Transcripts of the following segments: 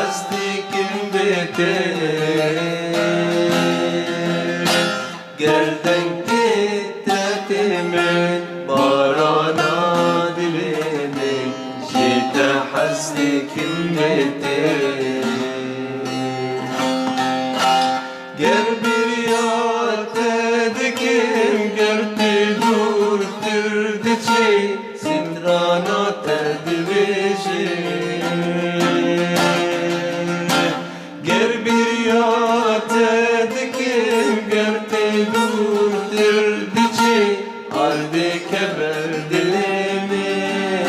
حسدكم بيتين قردن كتاتمن بارانا دلينين جيت حسدكم بيتين قلبي رياضتكم قلت دور تردشي سندرانا تدبشي قلبي رياضتكم قلت دور تردشي قلبي كبر دليمين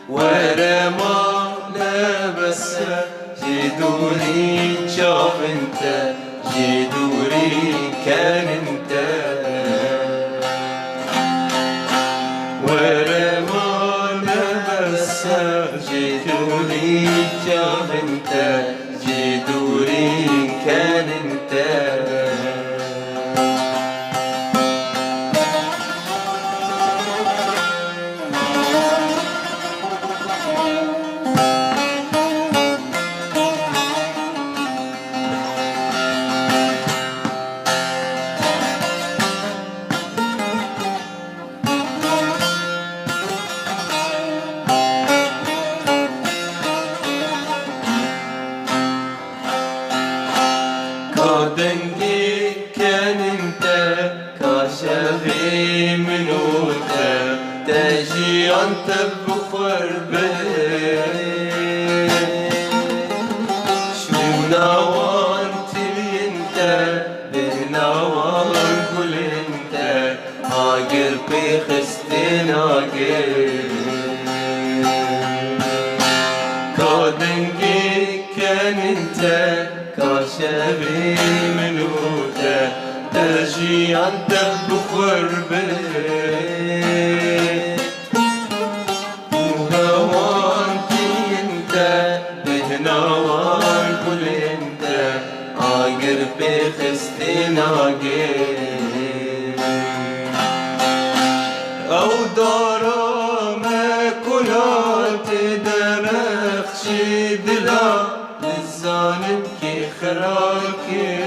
ورما لبسه جدوري شاف انت جدوري كان انت ورمانا بس جدوري شاف انت جدوري كان انت كادنجي كان انت كاشفي منوتا تجي انت بخور بيه شو نوان تبي انت بنوان قول انت هاجر بخستين هاجر كادنجي كان انت كاشفي منوتا تجي عندك بخور بيه وهوانتي انت بهنوان كل انت عاقر بخستين عاقر او دارا ما كلات درخشي دلا الظالم كي خراكي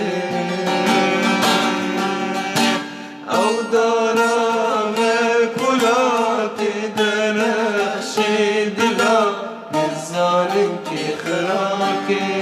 او دارا ما كلات درخشي دلا الظالم كي خراكي